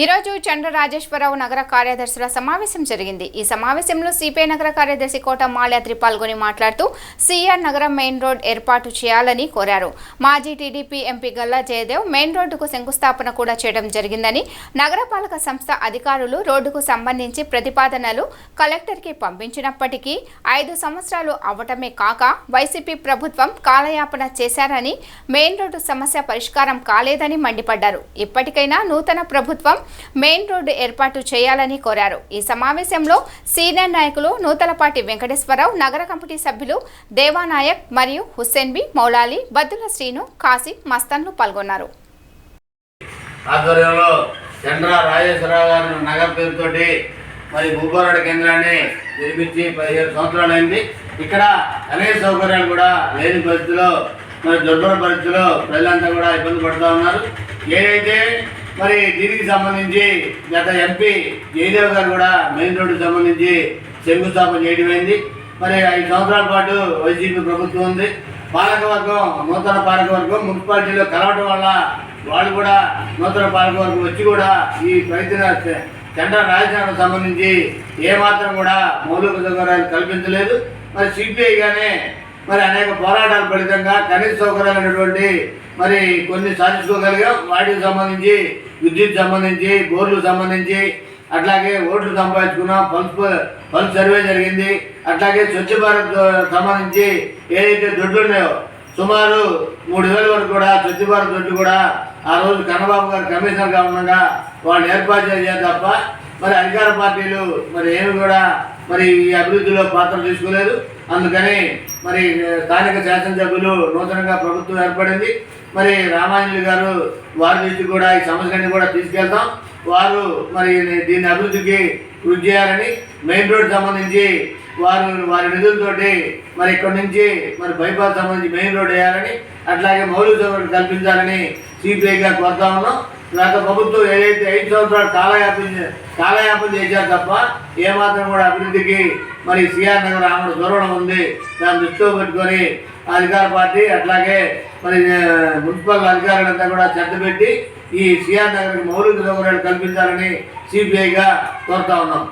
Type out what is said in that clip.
ఈరోజు చంద్ర రాజేశ్వరరావు నగర కార్యదర్శుల సమావేశం జరిగింది. ఈ సమావేశంలో సిపిఐ నగర కార్యదర్శి కోట మాల్యాద్రి పాల్గొని మాట్లాడుతూ సిఆర్ నగరం మెయిన్ రోడ్ ఏర్పాటు చేయాలని కోరారు. మాజీ TDP MP Galla Jayadev main రోడ్డుకు శంకుస్థాపన కూడా చేయడం జరిగిందని, నగరపాలక సంస్థ అధికారులు రోడ్డుకు సంబంధించి ప్రతిపాదనలు కలెక్టర్కి పంపించినప్పటికీ 5 సంవత్సరాలు అవటమే కాక వైసీపీ ప్రభుత్వం కాలయాపన చేశారని, మెయిన్ రోడ్డు సమస్య పరిష్కారం కాలేదని మండిపడ్డారు. ఇప్పటికైనా నూతన ప్రభుత్వం మెయిన్ రోడ్డు ఏర్పాటు చేయాలని కోరారు. ఈ సమావేశంలో సీనియర్ నాయకులు నూతలపాటి వెంకటేశ్వరరావు, నగర కమిటీ సభ్యులు దేవానాయక్ మరియు హుస్సేన్ బి, మౌలాలి, బద్దుల శ్రీను, కాసిం, మస్తాన్లు పాల్గొన్నారు. ఆధ్వర్యంలో చంద్ర రాజేశ్వరరావు గారు నగర పేరుతోటి మరి భూపోరాట కేంద్రాన్ని నిర్మించి 17 సంవత్సరాలైంది. ఇక్కడ అనేక సౌకర్యాలు కూడా లేని పరిస్థితిలో, మరి దుర్భర పరిస్థితిలో ప్రజలంతా కూడా ఇబ్బంది పడుతూ ఉన్నారు. ఏదైతే మరి దీనికి సంబంధించి గత ఎంపీ జయదేవ్ గారు కూడా మెయిన్ రోడ్డుకు సంబంధించి శంకుస్థాపన చేయడమైంది. మరి 5 సంవత్సరాల పాటు వైసీపీ ప్రభుత్వం ఉంది. పాలకవర్గం, నూతన పాలకవర్గం మున్సిపాలిటీలో కలవటం వల్ల వాళ్ళు కూడా నూతన పాలకవర్గం వచ్చి కూడా ఈ ప్రయత్న చంద్ర రాజధానికి సంబంధించి ఏమాత్రం కూడా మౌలిక సౌకర్యాలు కల్పించలేదు. మరి సిపిఐగానే మరి అనేక పోరాటాల ఫలితంగా కనీస సౌకర్యాలైనటువంటి మరి కొన్ని సాధించుకోగలిగాం. వాటికి సంబంధించి విద్యుత్ సంబంధించి, బోర్లు సంబంధించి, అట్లాగే ఓట్లు సంపాదించుకున్నాం. పల్స్ సర్వే జరిగింది. అట్లాగే స్వచ్ఛ భారత్ సంబంధించి ఏదైతే దొడ్లు ఉన్నాయో సుమారు 3000 వరకు కూడా స్వచ్ఛ భారత్ దొడ్లు కూడా ఆ రోజు కన్నబాబు గారు కమిషనర్గా ఉండగా వాళ్ళు ఏర్పాటు చేయాలి తప్ప మరి అధికార పార్టీలు మరి ఏమి కూడా మరి ఈ అభివృద్ధిలో పాత్ర తీసుకోలేదు. అందుకని మరి స్థానిక శాసనసభ్యులు నూతనంగా ప్రభుత్వం ఏర్పడింది. మరి రామాంజలి గారు వారి నుంచి కూడా ఈ సమస్యలన్నీ కూడా తీసుకెళ్తాం. వారు మరి దీని అభివృద్ధికి కృషి చేయాలని, మెయిన్ రోడ్ సంబంధించి వారి నిధులతోటి మరి ఇక్కడి నుంచి మరి బైపాస్ సంబంధించి మెయిన్ రోడ్ వేయాలని, అట్లాగే మౌలిక సౌకర్యం కల్పించాలని సిపిఐగా కోరుతా ఉన్నాం. గత ప్రభుత్వం ఏదైతే 5 సంవత్సరాలు కాలయాపన చేశారు తప్ప ఏమాత్రం కూడా అభివృద్ధికి మరి సిఆర్ నగర్ ఆమె దూరం ఉంది. దాన్ని దృష్టిలో పెట్టుకొని అధికార పార్టీ అట్లాగే మరి మున్సిపల్ అధికారులంతా కూడా శ్రద్ధ పెట్టి ఈ సిఆర్ నగర్కి మౌలిక సౌకర్యాలు కల్పించాలని సిపిఐగా కోరుతా ఉన్నాం.